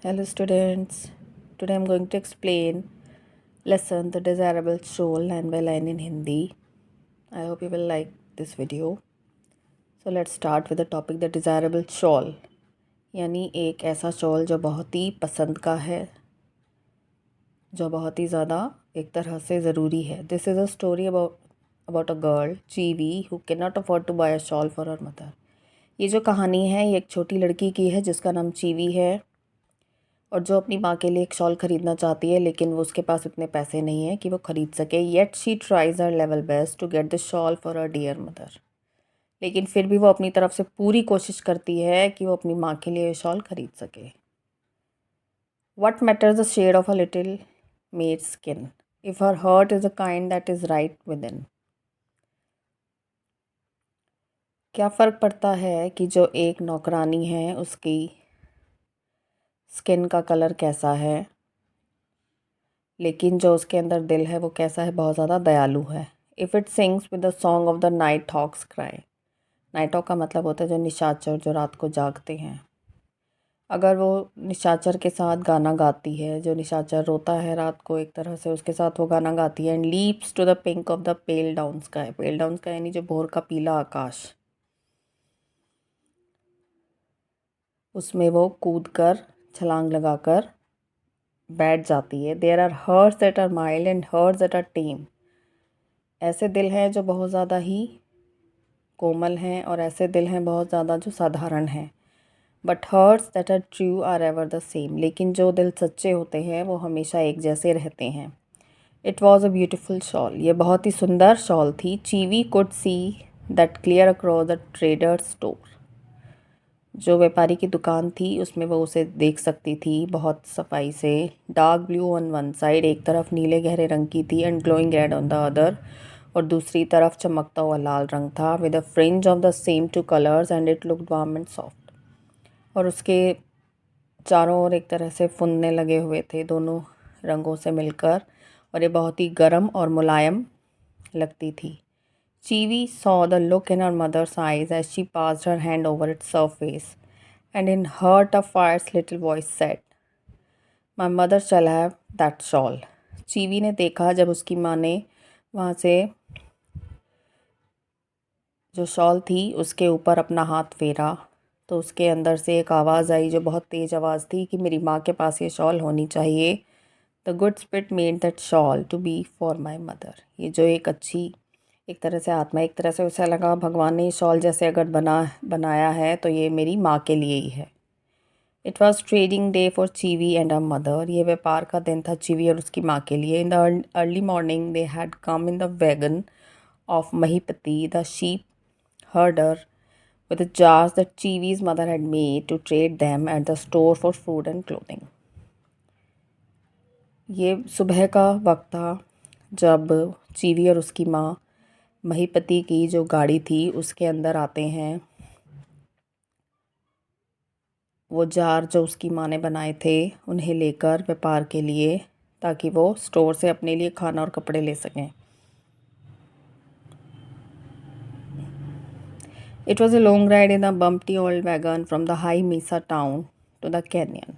Hello students, today I'm going to explain lesson The Desirable Shawl Landwehr line in Hindi. I hope you will like this video. So let's start with the topic The Desirable Shawl यानी एक ऐसा shawl जो बहुत ही पसंद का है, जो बहुत ही ज़्यादा एक तरह से ज़रूरी है. This is a story about a girl, Chivi, who cannot afford to buy a shawl for her mother. ये जो कहानी है ये एक छोटी लड़की की है जिसका नाम चीवी है और जो अपनी माँ के लिए एक शॉल ख़रीदना चाहती है, लेकिन वो उसके पास इतने पैसे नहीं हैं कि वो ख़रीद सके. Yet she tries her level best to get the shawl for her dear mother. लेकिन फिर भी वो अपनी तरफ से पूरी कोशिश करती है कि वो अपनी माँ के लिए शॉल ख़रीद सके. What matters the shade of a little maid skin if her heart is the kind that is right within. क्या फ़र्क पड़ता है कि जो एक नौकरानी है उसकी स्किन का कलर कैसा है, लेकिन जो उसके अंदर दिल है वो कैसा है, बहुत ज़्यादा दयालु है. If it sings with the song of the night hawks cry. Night hawk का मतलब होता है जो निशाचर जो रात को जागते हैं. अगर वो निशाचर के साथ गाना गाती है, जो निशाचर रोता है रात को एक तरह से, उसके साथ वो गाना गाती है. And leaps to the pink of the pale dawn sky. Pale dawn sky यानी जो भोर का पीला आकाश, उसमें वो कूद कर छलांग लगाकर बैठ जाती है. There are hearts that are mild and hearts that are tame. ऐसे दिल हैं जो बहुत ज़्यादा ही कोमल हैं और ऐसे दिल हैं बहुत ज़्यादा जो साधारण हैं. But hearts that are true are ever the same. लेकिन जो दिल सच्चे होते हैं वो हमेशा एक जैसे रहते हैं. It was a beautiful shawl. ये बहुत ही सुंदर शॉल थी. Cheewee could see that clear across the trader store. जो व्यापारी की दुकान थी उसमें वो उसे देख सकती थी बहुत सफाई से. Dark blue on one side, एक तरफ नीले गहरे रंग की थी, and glowing red on the other, और दूसरी तरफ चमकता हुआ लाल रंग था. With a fringe of the same two colours and it looked warm and soft. और उसके चारों ओर एक तरह से फुनने लगे हुए थे दोनों रंगों से मिलकर, और ये बहुत ही गर्म और मुलायम लगती थी. Chivi saw the look in her mother's eyes as she passed her hand over its surface, and in her tough fierce little voice said, "My mother shall have that shawl." चीवी ने देखा जब उसकी माँ ने वहाँ से जो शॉल थी उसके ऊपर अपना हाथ फेरा, तो उसके अंदर से एक आवाज़ आई जो बहुत तेज़ आवाज़ थी कि मेरी माँ के पास ये शॉल होनी चाहिए. The good spirit made that shawl to be for my mother. ये जो एक अच्छी एक तरह से आत्मा, एक तरह से उसे लगा भगवान ने शॉल जैसे अगर बनाया है तो ये मेरी माँ के लिए ही है. It was trading day for Cheewee and her mother. ये व्यापार का दिन था चीवी और उसकी माँ के लिए. In the early morning they had come in the wagon of Mahipati the sheep herder with the jars that Chivi's mother had made to trade them at the store for food and clothing. ये सुबह का वक्त था जब चीवी और उसकी माँ महीपति की जो गाड़ी थी उसके अंदर आते हैं. वो जार जो उसकी माँ ने बनाए थे उन्हें लेकर व्यापार के लिए, ताकि वो स्टोर से अपने लिए खाना और कपड़े ले सकें. It was a long ride in a bumpty old wagon from the high mesa town to the canyon.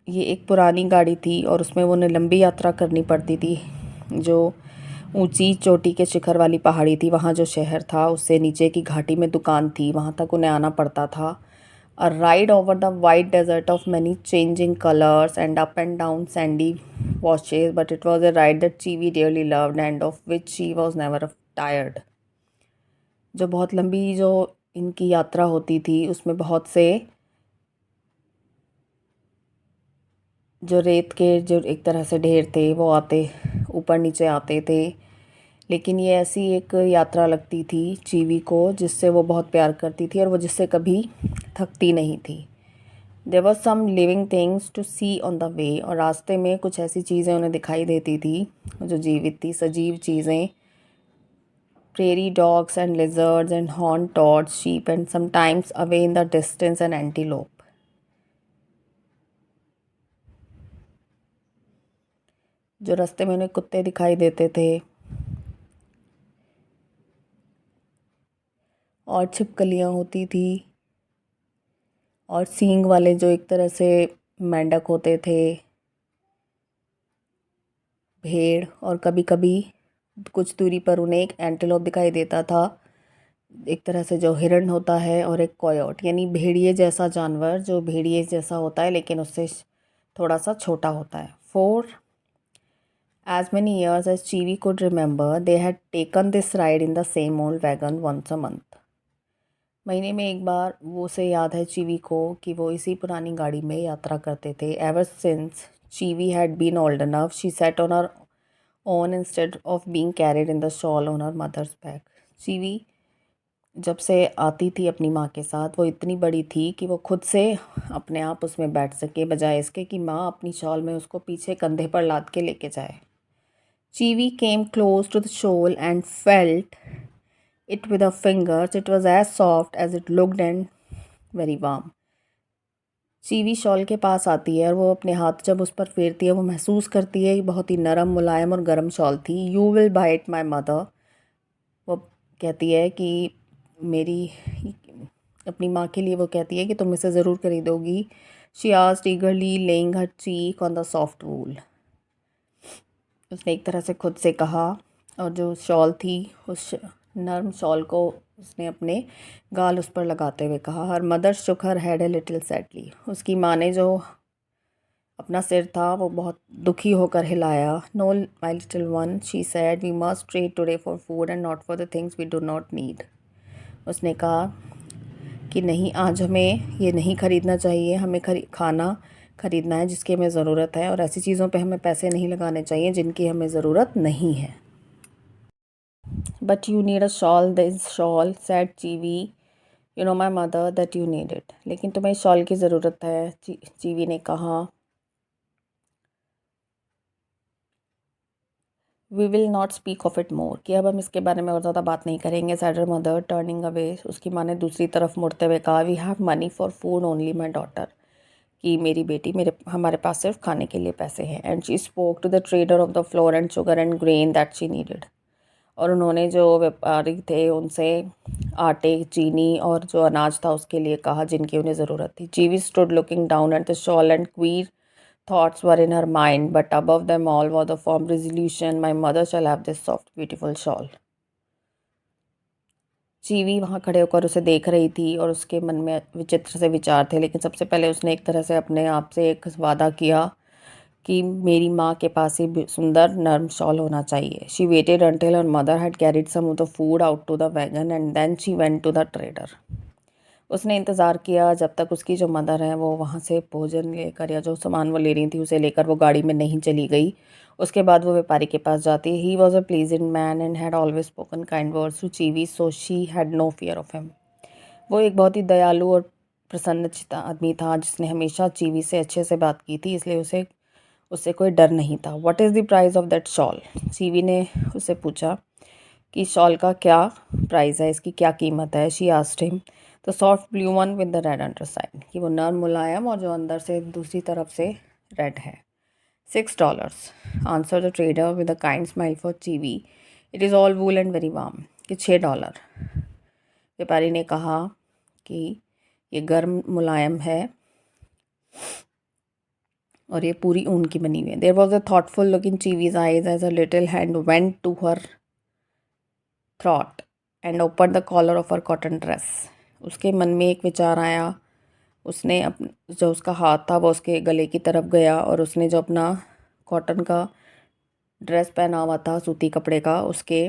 ये एक पुरानी गाड़ी थी और उसमें वो उन्हें लंबी यात्रा करनी पड़ती थी. जो ऊंची चोटी के शिखर वाली पहाड़ी थी, वहाँ जो शहर था उससे नीचे की घाटी में दुकान थी, वहाँ तक उन्हें आना पड़ता था. A ride over the white desert of many changing colours and up and down sandy washes. But it was a ride that Cheewee dearly loved and of which she was never tired. जो बहुत लंबी जो इनकी यात्रा होती थी उसमें बहुत से जो रेत के जो एक तरह से ढेर थे वो आते ऊपर नीचे आते थे, लेकिन ये ऐसी एक यात्रा लगती थी चीवी को जिससे वो बहुत प्यार करती थी और वो जिससे कभी थकती नहीं थी. There were some living things to see on the way. और रास्ते में कुछ ऐसी चीज़ें उन्हें दिखाई देती थी जो जीवित थी, सजीव चीज़ें. Prairie dogs and lizards and horn toads, sheep and sometimes away in the distance an antelope. जो रास्ते में उन्हें कुत्ते दिखाई देते थे और छिपकलियाँ होती थी और सींग वाले जो एक तरह से मेंढक होते थे, भेड़, और कभी कभी कुछ दूरी पर उन्हें एक एंटीलोप दिखाई देता था, एक तरह से जो हिरण होता है, और एक कोयोट यानी भेड़िए जैसा जानवर जो भेड़िए जैसा होता है लेकिन उससे थोड़ा सा छोटा होता है। For as many years as Chivi could remember, they had taken this ride in the same old wagon once a month. महीने में एक बार वो उसे याद है चीवी को कि वो इसी पुरानी गाड़ी में यात्रा करते थे। Ever since Chivi had been old enough, she sat on her own instead of being carried in the shawl on her mother's back. चीवी जब से आती थी अपनी माँ के साथ, वो इतनी बड़ी थी कि वो खुद से अपने आप उसमें बैठ सके, बजाय इसके कि माँ अपनी शॉल में उसको पीछे कंधे पर लाद के लेके जाए। चीवी came close to the shawl and felt it with her fingers. It was as soft as it looked and very warm. Cheewee shawl के पास आती है और वो अपने हाथ जब उस पर फेरती है, वो महसूस करती है कि बहुत ही नरम, मुलायम और गर्म शॉल थी। You will bite my mother, वो कहती है कि मेरी अपनी माँ के लिए वो कहती है कि तुम इसे ज़रूर खरीदोगी। She asked eagerly, laying her cheek on the soft wool. उसने एक तरह से खुद से कहा, और जो शॉल थी उस नरम शॉल को उसने अपने गाल उस पर लगाते हुए कहा। Her mother shook her head a little sadly, उसकी माँ ने जो अपना सिर था वो बहुत दुखी होकर हिलाया। No my little one, she said, we must trade today for food and not for the things we do not need. उसने कहा कि नहीं, आज हमें ये नहीं ख़रीदना चाहिए, हमें खाना ख़रीदना है जिसकी हमें ज़रूरत है, और ऐसी चीज़ों पे हमें पैसे नहीं लगाने चाहिए जिनकी हमें ज़रूरत नहीं है। But you need a shawl, this shawl, said Cheewee, you know my mother that you need it. लेकिन तुम्हें शॉल की ज़रूरत है, चीवी ने कहा। We will not speak of it more, कि अब हम इसके बारे में और ज़्यादा बात नहीं करेंगे। Said her mother turning away, उसकी माँ ने दूसरी तरफ मुड़ते हुए कहा। We have money for food only my daughter, कि मेरी बेटी, हमारे पास सिर्फ खाने के लिए पैसे हैं। And she spoke to the trader of the flour and sugar and grain that she needed, और उन्होंने जो व्यापारी थे उनसे आटे, चीनी और जो अनाज था उसके लिए कहा जिनकी उन्हें ज़रूरत थी। जीवी stood looking down at the shawl and queer thoughts were in her mind, but above them all was the firm resolution, my mother shall have this soft beautiful shawl. चीवी वहाँ खड़े होकर उसे देख रही थी और उसके मन में विचित्र से विचार थे, लेकिन सबसे पहले उसने एक तरह से अपने आप से एक वादा किया कि मेरी माँ के पास ही सुंदर नर्म शॉल होना चाहिए। She weighted until her mother had carried some of the food out to the wagon and then she went to the trader. उसने इंतज़ार किया जब तक उसकी जो मदर है वो वहाँ से भोजन लेकर या जो सामान वो ले रही थी उसे लेकर वो गाड़ी में नहीं चली गई। उसके बाद वो व्यापारी के पास जाती। He was a pleasant man and had always spoken kind words to Cheewee, so she had no fear of him. वो एक बहुत ही दयालु और प्रसन्नचित्त आदमी था जिसने हमेशा चीवी से अच्छे से बात की थी, इसलिए उससे कोई डर नहीं था। What is the price of that shawl, Cheewee ने उससे पूछा कि शॉल का क्या प्राइस है, इसकी क्या कीमत है। She asked him the soft blue one with the red underside, कि वो नर्म मुलायम और जो अंदर से दूसरी तरफ से रेड है। $6, answer the trader with a kind smile for Cheewee, it is all wool and very warm, कि $6, व्यापारी ने कहा कि ये गर्म मुलायम है और ये पूरी ऊन की बनी हुई है। There was a thoughtful look in Cheewee's eyes as a little hand went to her throat and open the collar of her cotton dress. उसके मन में एक विचार आया, उसने जो उसका हाथ था वो उसके गले की तरफ गया और उसने जो अपना कॉटन का ड्रेस पहना हुआ था, सूती कपड़े का, उसके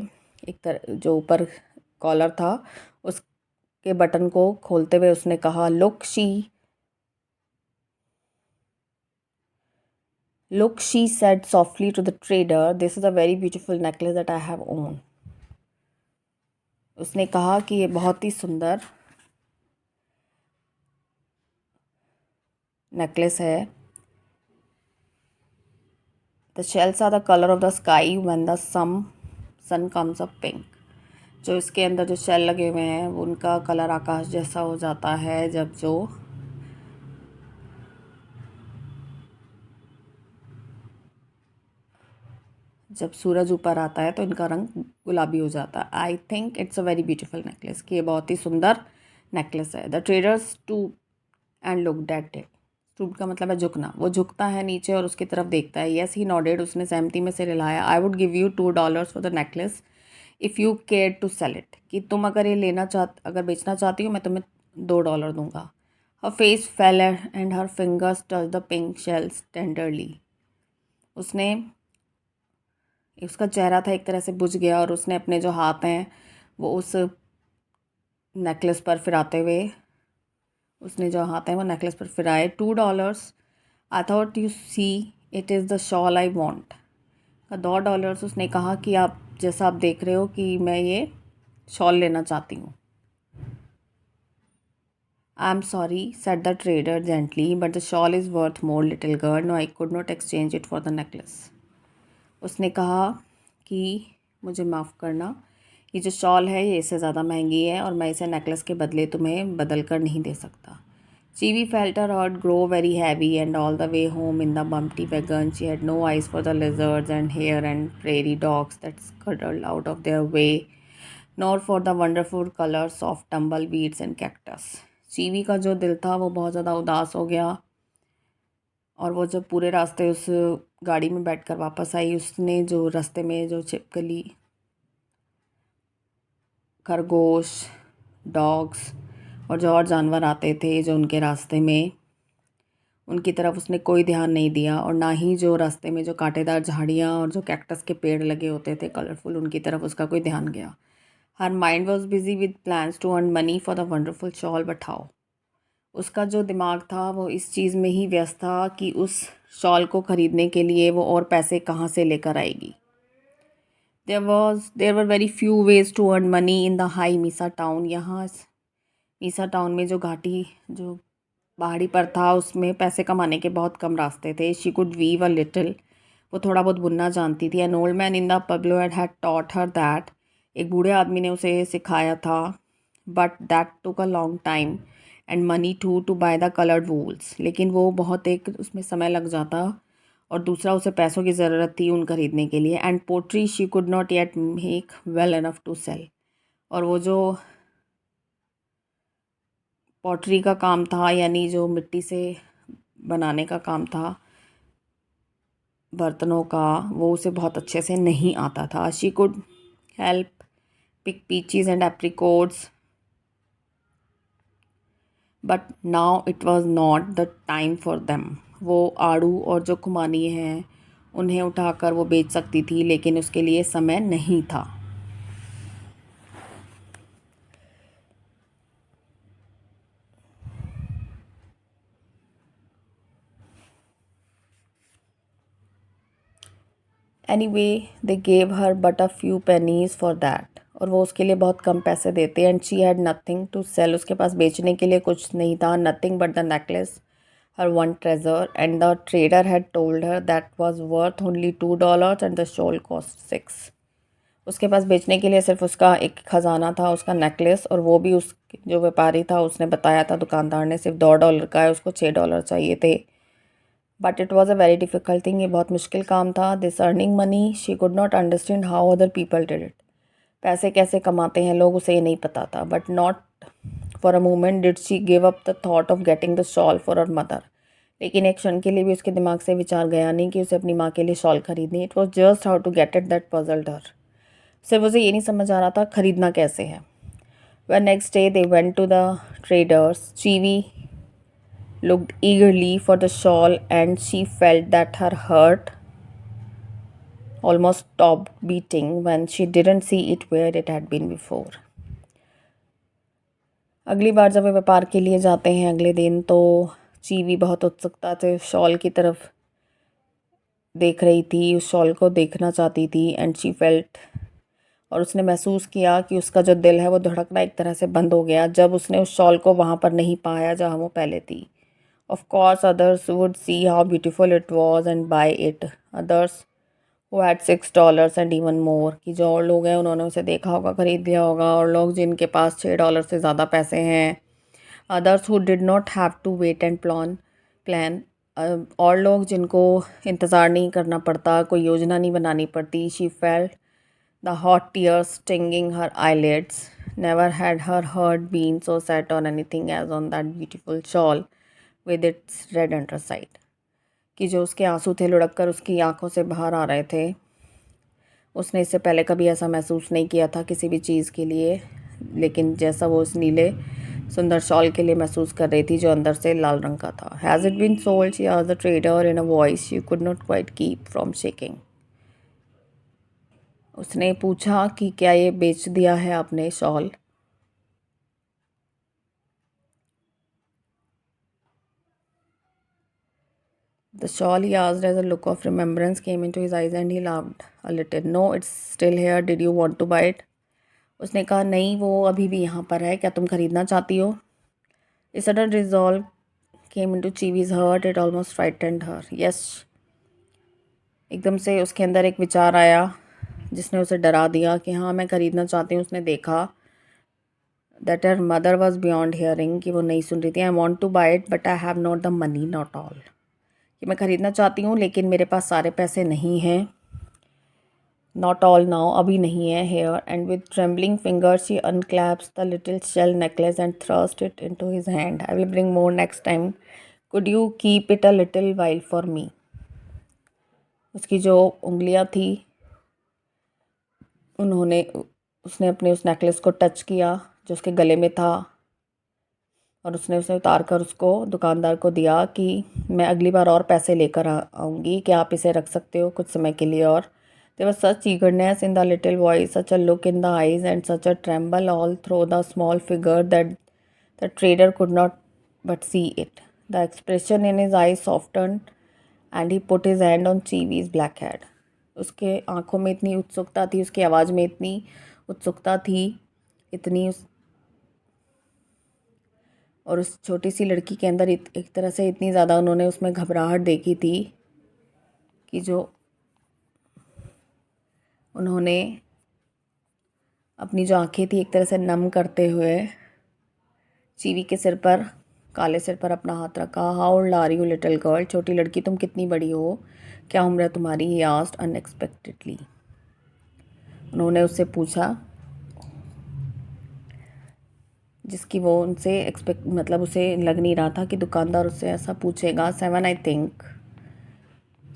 एक तरह जो ऊपर कॉलर था उसके बटन को खोलते हुए उसने कहा, Look, she said softly to the trader, this is a very beautiful necklace that I have owned. उसने कहा कि ये बहुत ही सुंदर नेकलेस है। The shells are the color of the sky when the sun comes up pink. जो इसके अंदर जो शेल लगे हुए हैं वो उनका कलर आकाश जैसा हो जाता है जब सूरज ऊपर आता है तो इनका रंग गुलाबी हो जाता है। I think it's a very beautiful necklace, कि ये बहुत ही सुंदर नेकलेस है। The traders to and looked at it. Stooped का मतलब है झुकना। वो झुकता है नीचे और उसकी तरफ देखता है। येस ही नॉडेड, उसने सहमति में सिर हिलाया। I would give you $2 for the necklace if you care to sell it, कि तुम अगर ये अगर बेचना चाहती हो मैं तुम्हें $2 दूंगा। Her face fell and her fingers touch the pink shells tenderly. उसका चेहरा था एक तरह से बुझ गया और उसने अपने जो हाथ हैं वो उस नेकलेस पर फिराते हुए वो नेकलेस पर फिराए। $2, I thought you see it is the shawl I want. $2। उसने कहा कि आप जैसा आप देख रहे हो कि मैं ये शॉल लेना चाहती हूँ। I am sorry said the trader gently, but the shawl is worth more little girl, no I could not exchange it for the necklace. उसने कहा कि मुझे माफ़ करना, ये जो शॉल है ये इससे ज़्यादा महंगी है और मैं इसे नेकलेस के बदले तुम्हें बदल कर नहीं दे सकता। Chivi felt her heart grow very heavy, and all the way home in the bumpy wagon, she had no eyes for the lizards and hare and prairie dogs that scuttled out of their way, nor for the wonderful colors of tumbleweeds and cactus. चीवी का जो दिल था वो बहुत ज़्यादा उदास हो गया और वो जब पूरे रास्ते उस गाड़ी में बैठकर वापस आई, उसने जो रास्ते में जो छिपकली, खरगोश, डॉग्स और जो और जानवर आते थे जो उनके रास्ते में, उनकी तरफ उसने कोई ध्यान नहीं दिया, और ना ही जो रास्ते में जो कांटेदार झाड़ियाँ और जो कैक्टस के पेड़ लगे होते थे कलरफुल, उनकी तरफ उसका कोई ध्यान गया। Her mind was busy with plans to earn money for the wonderful shawl, but how. उसका जो दिमाग था वो इस चीज़ में ही व्यस्त था कि उस शॉल को ख़रीदने के लिए वो और पैसे कहाँ से लेकर आएगी। There were very few ways to earn money in the high mesa town. यहाँ मीसा टाउन में जो घाटी जो पहाड़ी पर था उसमें पैसे कमाने के बहुत कम रास्ते थे। She could weave a little, वो थोड़ा बहुत बुनना जानती थी। An old man in the pueblo had taught her that, एक बूढ़े आदमी ने उसे सिखाया था। But that took a long time and money to buy the coloured wools, लेकिन वो बहुत एक उसमें समय लग जाता, और दूसरा उसे पैसों की ज़रूरत थी उन खरीदने के लिए। And pottery she could not yet make well enough to sell, और वो जो पॉटरी का काम था यानी जो मिट्टी से बनाने का काम था बर्तनों का, वो उसे बहुत अच्छे से नहीं आता था। She could help pick peaches and apricots, but now it was not the time for them. वो आड़ू और जो खुमानी हैं उन्हें उठाकर वो बेच सकती थी, लेकिन उसके लिए समय नहीं था। Anyway they gave her but a few pennies for that, और वो उसके लिए बहुत कम पैसे देते। And she had nothing to sell, उसके पास बेचने के लिए कुछ नहीं था। Nothing but the necklace, her one treasure, and the trader had told her that was worth only $2 and the shawl cost 6। उसके पास बेचने के लिए सिर्फ उसका एक ख़जाना था, उसका नेकलेस, और वो भी उस जो व्यापारी था उसने बताया था, दुकानदार ने, सिर्फ $2 का है, उसको $6 चाहिए थे। But it was a very difficult thing, ये बहुत मुश्किल काम था। This earning money she could not understand how other people did it, पैसे कैसे कमाते हैं लोग उसे ये नहीं पता था। But not for a moment did she give up the thought of getting the shawl for her mother, लेकिन एक क्षण के लिए भी उसके दिमाग से विचार गया नहीं कि उसे अपनी माँ के लिए शॉल खरीदनी। It was just how to get it that puzzled her, सिर्फ उसे ये नहीं समझ आ रहा था खरीदना कैसे है। When next day they went to the traders, Chivi looked eagerly for the shawl and she felt that her heart almost stopped beating when she didn't see it where it had been before. अगली बार जब वे व्यापार के लिए जाते हैं अगले दिन, तो चीवी बहुत उत्सुकता से शॉल की तरफ देख रही थी, उस शॉल को देखना चाहती थी। एंड शी फेल्ट, और उसने महसूस किया कि उसका जो दिल है वो धड़कना एक तरह से बंद हो गया जब उसने उस शॉल को वहाँ पर नहीं पाया जहाँ वो पहले थी। Of course others would see how beautiful it was and buy it, others who had $6 and even more, कि जो और लोग हैं उन्होंने उसे देखा होगा, ख़रीद लिया होगा, और लोग जिनके पास $6 से ज़्यादा पैसे हैं। Others who did not have to wait and plan, और लोग जिनको इंतज़ार नहीं करना पड़ता, कोई योजना नहीं बनानी पड़ती। She felt the hot tears stinging her eyelids. Never had her heart been so set on anything as on that beautiful shawl. with its red underside, कि जो उसके आंसू थे लुढ़क कर उसकी आंखों से बाहर आ रहे थे। उसने इससे पहले कभी ऐसा महसूस नहीं किया था किसी भी चीज़ के लिए, लेकिन जैसा वो उस नीले सुंदर शॉल के लिए महसूस कर रही थी जो अंदर से लाल रंग का था। Has it been sold, she asked the trader in a voice she could not quite keep from shaking. उसने पूछा कि क्या ये बेच दिया है आपने shawl. The shawl, he asked as a look of remembrance came into his eyes and he laughed a little. No, it's still here. Did you want to buy it? उसने कहा नहीं, वो अभी भी यहाँ पर है, क्या तुम खरीदना चाहती हो? A sudden resolve came into Chivi's heart. It almost frightened her. Yes. एकदम से उसके अंदर एक विचार आया जिसने उसे डरा दिया कि हाँ मैं खरीदना चाहती हूँ। उसने देखा that her mother was beyond hearing, कि वो नहीं सुन रही थी। I want to buy it but I have not the money, not all. कि मैं ख़रीदना चाहती हूँ लेकिन मेरे पास सारे पैसे नहीं हैं। Not all now, अभी नहीं है। Here and with trembling fingers she unclasped the little shell necklace and thrust it into his hand. I will bring more next time. Could you keep it a little while for me? उसकी जो उंगलियाँ थी उसने अपने उस necklace को touch किया जो उसके गले में था, और उसने उसे उतार कर उसको दुकानदार को दिया कि मैं अगली बार और पैसे लेकर आऊँगी, क्या आप इसे रख सकते हो कुछ समय के लिए। और there was such eagerness in the little voice, such a look in the eyes and such a tremble all through the small figure that the trader could not but see it. The expression in his eyes softened and he put his hand on Chivi's black head. उसके आंखों में इतनी उत्सुकता थी, उसकी आवाज़ में इतनी उत्सुकता थी, इतनी और उस छोटी सी लड़की के अंदर एक तरह से इतनी ज़्यादा उन्होंने उसमें घबराहट देखी थी कि जो उन्होंने अपनी जो आंखें थी एक तरह से नम करते हुए चीवी के सिर पर, काले सिर पर अपना हाथ रखा। How old are you little girl, छोटी लड़की तुम कितनी बड़ी हो, क्या उम्र है तुम्हारी? He asked unexpectedly. उन्होंने उससे पूछा जिसकी वो उनसे मतलब उसे लग नहीं रहा था कि दुकानदार उससे ऐसा पूछेगा। 7 आई थिंक,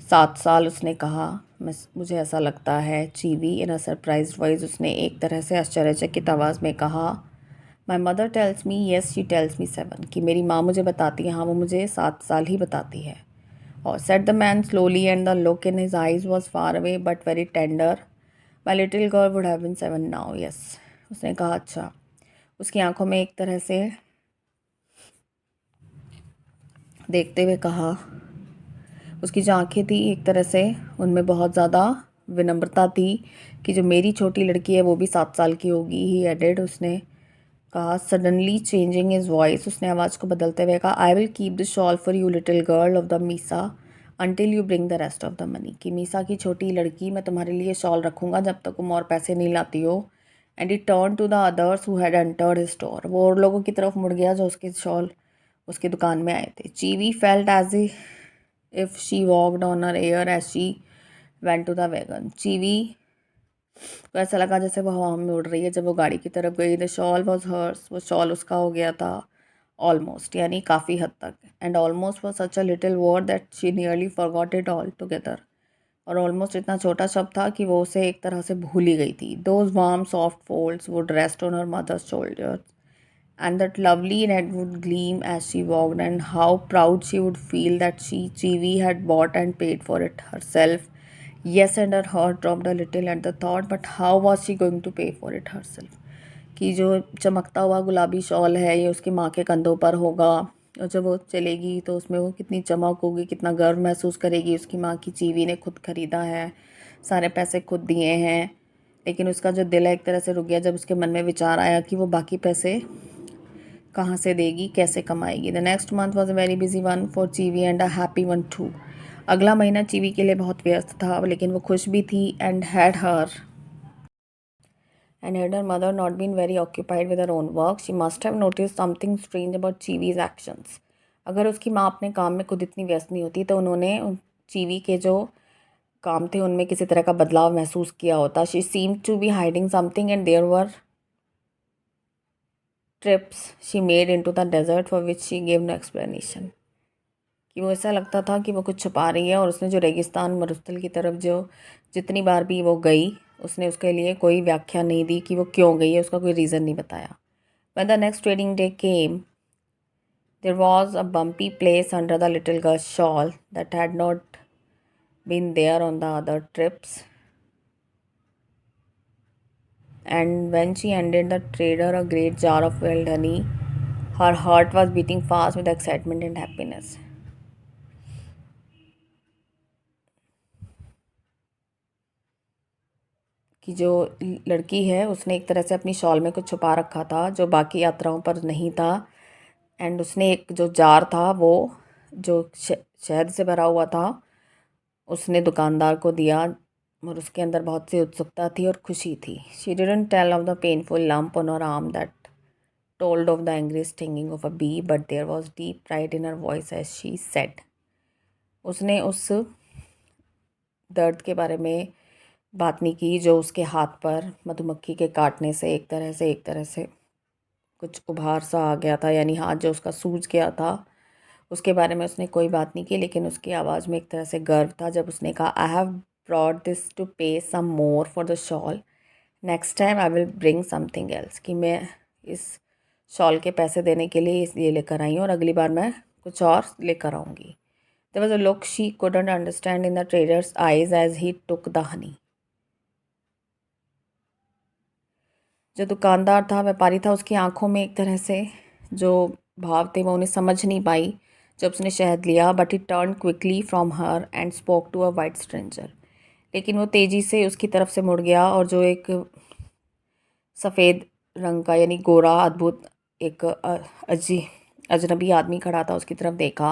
7 साल उसने कहा। मुझे ऐसा लगता है। चीवी इन अ सरप्राइज वॉइस, उसने एक तरह से आश्चर्यचकित आवाज़ में कहा। My mother tells me, yes she tells me 7, कि मेरी माँ मुझे बताती है, हाँ वो मुझे 7 साल ही बताती है। और said the man slowly and the look in his eyes was far away but very tender. My little girl would have been 7 now, yes. उसने कहा अच्छा। उसकी आंखों में एक तरह से देखते हुए कहा, उसकी जो आँखें थी एक तरह से उनमें बहुत ज़्यादा विनम्रता थी कि जो मेरी छोटी लड़की है वो भी 7 साल की होगी। ही एडेड, उसने कहा। सडनली चेंजिंग हिज वॉइस, उसने आवाज़ को बदलते हुए कहा, I will keep the shawl for you little girl of the Misa until you bring the rest of the money, कि मीसा की छोटी लड़की मैं तुम्हारे लिए शॉल रखूँगा जब तक तुम और पैसे नहीं लाती हो। And he turn to the others who had entered his store, वो और लोगों की तरफ मुड़ गया जो उसके शॉल उसकी दुकान में आए थे। Cheewee felt as if she walked on her air as she went to the wagon. चीवी को ऐसा लगा जैसे वो हवा में उड़ रही है जब वो गाड़ी की तरफ गई। द शॉल वॉज हर्स, वो शॉल उसका हो गया था। ऑलमोस्ट, यानी काफ़ी हद तक। And almost was such a little word that she nearly forgot it all together, और ऑलमोस्ट इतना छोटा शब्द था कि वो उसे एक तरह से भूल ही गई थी। Those warm soft folds would rest on her mother's shoulders and that lovely red would gleam as she walked, and how proud she would feel that Chivi had bought and paid for it herself. Yes, and her heart dropped a little at the thought, but how was she going to pay for it herself? कि जो चमकता हुआ गुलाबी shawl है ये उसकी माँ के कंधों पर होगा, और जब वो चलेगी तो उसमें वो कितनी चमक होगी, कितना गर्व महसूस करेगी उसकी माँ की चीवी ने खुद ख़रीदा है, सारे पैसे खुद दिए हैं। लेकिन उसका जो दिल है एक तरह से रुक गया जब उसके मन में विचार आया कि वो बाकी पैसे कहाँ से देगी, कैसे कमाएगी। The next month was a very busy one for Cheewee and a happy one too. अगला महीना चीवी के लिए बहुत व्यस्त था लेकिन वो खुश भी थी। And had her mother not been very occupied with her own work, she must have notice something strange about Cheewee's actions. अगर उसकी माँ अपने काम में खुद इतनी व्यस्त नहीं होती तो उन्होंने चीवी के जो काम थे उनमें किसी तरह का बदलाव महसूस किया होता। She seemed to be hiding something and there were trips she made into the desert for which she gave no explanation. कि वो ऐसा लगता था कि वो कुछ छुपा रही है। और उसने जो रेगिस्तान मरुस्थल की तरफ जो जितनी बार भी वो गई, उसने उसके लिए कोई व्याख्या नहीं दी कि वो क्यों गई है, उसका कोई रीज़न नहीं बताया। When the next trading day came, there was a bumpy place under the little girl's shawl that had not been there on the other trips. And when she handed the trader a great jar of wild honey, her heart was beating fast with excitement and happiness. कि जो लड़की है उसने एक तरह से अपनी shawl में कुछ छुपा रखा था जो बाकी यात्राओं पर नहीं था। एंड उसने एक जो जार था वो जो शहद से भरा हुआ था उसने दुकानदार को दिया, और उसके अंदर बहुत सी उत्सुकता थी और खुशी थी। She didn't tell of the painful lump on her arm that told of the angry stinging of a bee, but there was deep pride in her voice as she said. उसने उस दर्द के बारे में बात नहीं की जो उसके हाथ पर मधुमक्खी के काटने से एक तरह से कुछ उभार सा आ गया था, यानी हाथ जो उसका सूज गया था, उसके बारे में उसने कोई बात नहीं की। लेकिन उसकी आवाज़ में एक तरह से गर्व था जब उसने कहा, I have brought this to pay some more for the shawl, next time I will bring something else. कि मैं इस शॉल के पैसे देने के लिए इसलिए लेकर आई हूँ और अगली बार मैं कुछ और लेकर आऊँगी। There was a look she couldn't understand in the trader's eyes as he took the honey. जो दुकानदार था, व्यापारी था, उसकी आंखों में एक तरह से जो भाव थे वो उन्हें समझ नहीं पाई जब उसने शहद लिया। But he turn quickly from her and spoke to a white stranger. लेकिन वो तेज़ी से उसकी तरफ से मुड़ गया और जो एक सफ़ेद रंग का यानी गोरा अद्भुत एक अजनबी आदमी खड़ा था उसकी तरफ देखा।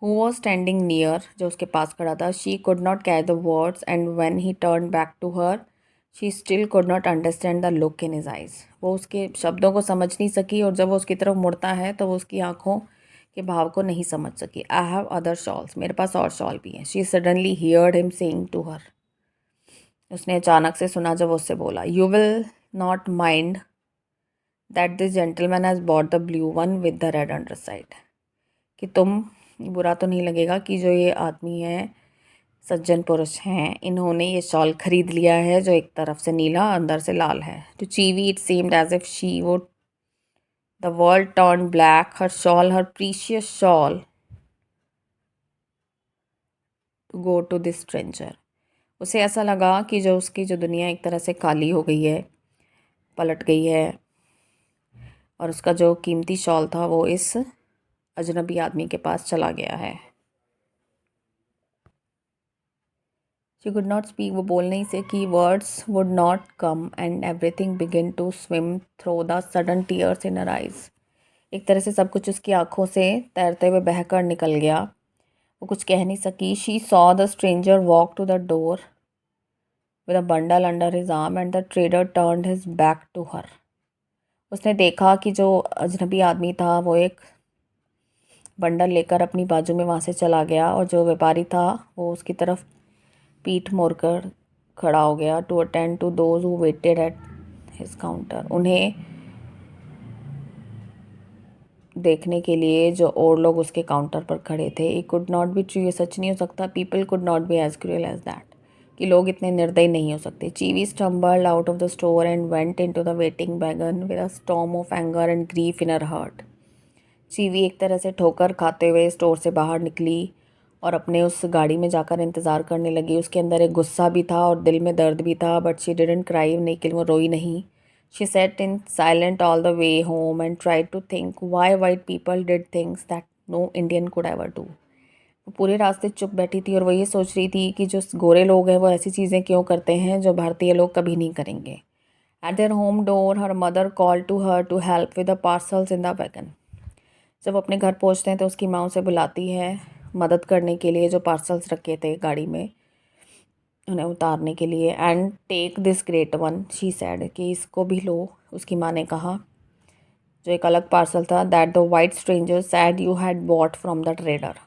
हु वॉज स्टैंडिंग नियर, जो उसके पास खड़ा था। She could not catch the words and when he turn back to her she still could not understand the look in his eyes. वो उसके शब्दों को समझ नहीं सकी और जब वो उसकी तरफ मुड़ता है तो वो उसकी आंखों के भाव को नहीं समझ सकी। आई हैव अदर शॉल्स, मेरे पास और शॉल भी हैं। She suddenly heard him saying to her, उसने अचानक से सुना जब उससे बोला, you will not mind that this gentleman has bought the blue one with the red underside. कि तुम बुरा तो नहीं लगेगा कि जो ये आदमी है, सज्जन पुरुष हैं, इन्होंने ये शॉल खरीद लिया है जो एक तरफ से नीला अंदर से लाल है। To Cheewee it seemed as if she would the world turn black, her shawl, her precious shawl, to go to this stranger. उसे ऐसा लगा कि जो उसकी जो दुनिया एक तरह से काली हो गई है, पलट गई है, और उसका जो कीमती शॉल था वो इस अजनबी आदमी के पास चला गया है। शी कुड नॉट स्पीक, वो बोल नहीं सकी। Words would not come and everything begin to swim through the sudden tears in her eyes. एक तरह से सब कुछ उसकी आंखों से तैरते हुए बहकर निकल गया। वो कुछ कह नहीं सकी। She saw the stranger walk to the door with a bundle under his arm and the trader turned his back to her. उसने देखा कि जो अजनबी आदमी था वो एक बंडल लेकर अपनी बाजू में वहाँ से चला गया, और जो व्यापारी था वो उसकी तरफ पीठ मोड़कर खड़ा हो गया। To attend to those who waited at his counter, उन्हें देखने के लिए जो और लोग उसके काउंटर पर खड़े थे। It could not be true, ये सच नहीं हो सकता। People could not be as cruel as that, कि लोग इतने निर्दयी नहीं हो सकते। Cheewee stumbled out of the store and went into the waiting wagon with a storm of anger and grief in her heart. Cheewee एक तरह से ठोकर खाते हुए स्टोर से बाहर निकली और अपने उस गाड़ी में जाकर इंतज़ार करने लगी। उसके अंदर एक गुस्सा भी था और दिल में दर्द भी था, बट शी डिडंट क्राई, लेकिन वो रोई नहीं। She sat in silent all the way home and tried to think why white people did things that no Indian could ever do. वो पूरे रास्ते चुप बैठी थी और वो ये सोच रही थी कि जो गोरे लोग हैं वो ऐसी चीज़ें क्यों करते हैं जो भारतीय लोग कभी नहीं करेंगे। At their home door, her mother called to her to help with the parcels in the wagon. जब अपने घर पहुंचते हैं तो उसकी माँ उसे बुलाती है मदद करने के लिए जो पार्सल्स रखे थे गाड़ी में, उन्हें उतारने के लिए। And take this great one, she said, कि इसको भी लो, उसकी माँ ने कहा। जो एक अलग पार्सल था, that the white stranger sad you had bought from the trader.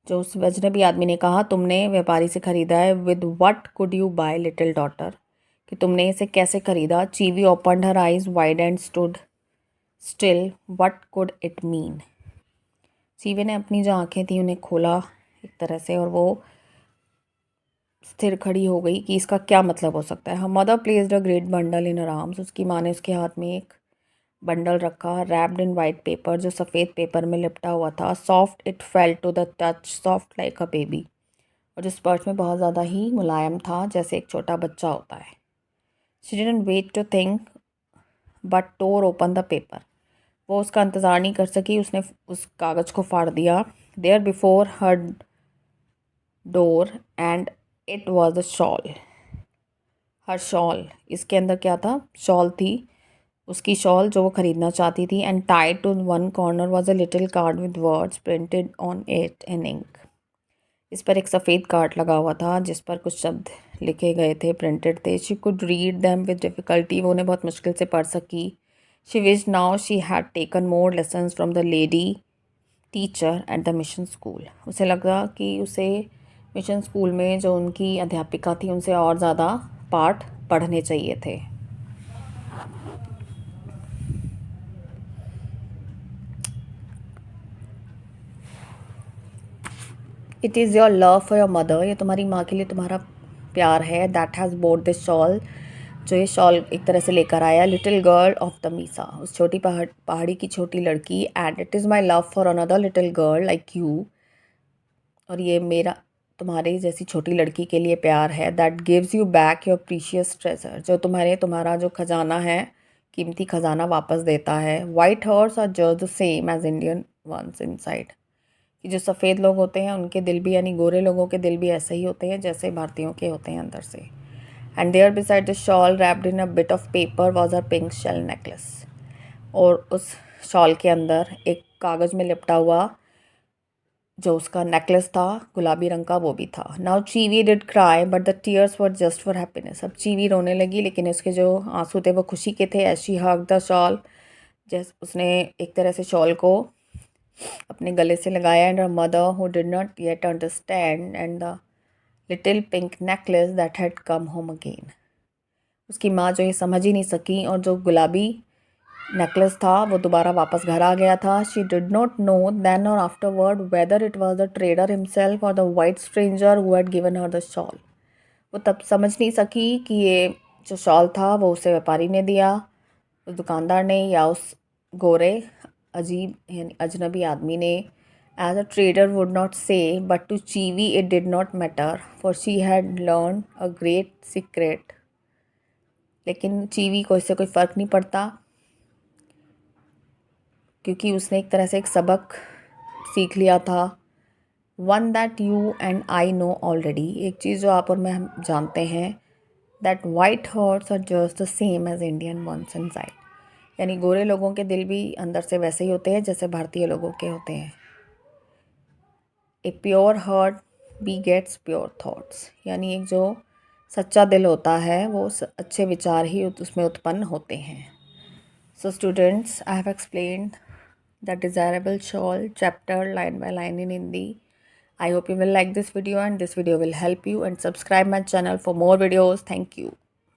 जो उस अजनबी आदमी ने कहा, तुमने व्यापारी से ख़रीदा है। With what could you buy little daughter, कि तुमने इसे कैसे ख़रीदा। Cheewee opened her eyes wide and stood still what could it mean. Cheewee ने अपनी जो आंखें थी उन्हें खोला एक तरह से, और वो स्थिर खड़ी हो गई कि इसका क्या मतलब हो सकता है। Her mother placed a great bundle in her arms. उसकी माँ ने उसके हाथ में एक बंडल रखा, रैप्ड इन वाइट पेपर, जो सफ़ेद पेपर में लिपटा हुआ था। Soft it felt to the touch, soft like a baby, और जो स्पर्श में बहुत ज़्यादा ही मुलायम था, जैसे एक छोटा बच्चा होता है। She didn't wait to think but tore open the paper. वो उसका इंतज़ार नहीं कर सकी, उसने उस कागज़ को फाड़ दिया। There before her door and it was a shawl. Her shawl, इसके अंदर क्या था? शॉल थी, उसकी शॉल जो वो ख़रीदना चाहती थी। And tied to one corner was a little card with words printed on it in ink. इस पर एक सफ़ेद कार्ड लगा हुआ था जिस पर कुछ शब्द लिखे गए थे, प्रिंटेड थे। She could read them with difficulty. वो उन्हें बहुत मुश्किल से पढ़ सकी। She wish now she had taken more lessons from the lady teacher at the mission school. उसे लगा कि उसे मिशन स्कूल में जो उनकी अध्यापिका थी उनसे और ज़्यादा पाठ पढ़ने चाहिए थे। It is your love for your mother. ये तुम्हारी माँ के लिए तुम्हारा प्यार है। That has boat this shawl, जो ये शॉल एक तरह से लेकर आया। Little girl of the Misa, उस छोटी पहाड़ी की छोटी लड़की। And it is my love for another little girl like you, और ये मेरा तुम्हारे जैसी छोटी लड़की के लिए प्यार है। That gives you back your precious treasure, जो तुम्हारा जो खजाना है, कीमती खजाना वापस देता है। White horse are just the same as Indian ones inside, कि जो सफ़ेद लोग होते हैं उनके दिल भी, यानी गोरे लोगों के दिल भी ऐसे ही होते हैं जैसे भारतीयों के होते हैं अंदर से। And there beside the shawl wrapped in a bit of paper was a pink shell necklace, और उस शॉल के अंदर एक कागज़ में लिपटा हुआ जो उसका नेकलेस था गुलाबी रंग का, वो भी था। Now Cheewee did cry but the tears were just for happiness. अब चीवी रोने लगी, लेकिन उसके जो आंसू थे वो खुशी के थे। As she hug the shawl, जैसे उसने एक तरह से शॉल को अपने गले से लगाया। And her mother who did not yet understand and the little pink necklace that had come home again. उसकी माँ जो ये समझ ही नहीं सकी, और जो गुलाबी नेकलेस था वो दोबारा वापस घर आ गया था। She did not know then or afterward whether it was the trader himself or the white stranger who had given her the shawl. वो तब समझ नहीं सकी कि ये जो शॉल था वो उसे व्यापारी ने दिया, उस दुकानदार ने, या उस गोरे अजीब यानी अजनबी आदमी ने। As a trader would not say, but to Cheewee it did not matter, for she had learn a great secret. लेकिन चीवी को इससे कोई फ़र्क नहीं पड़ता, क्योंकि उसने एक तरह से एक सबक सीख लिया था। One that you and I know already, एक चीज़ जो आप और मैं हम जानते हैं। That white hearts are just the same as Indian ones inside, यानी गोरे लोगों के दिल भी अंदर से वैसे ही होते हैं जैसे भारतीय लोगों के होते हैं। A pure heart begets pure thoughts, यानी एक जो सच्चा दिल होता है वो अच्छे विचार ही उसमें उत्पन्न होते हैं। So students, I have explained the desirable shawl chapter line by line in Hindi. I hope you will like this video and this video will help you, and subscribe my channel for more videos. Thank you.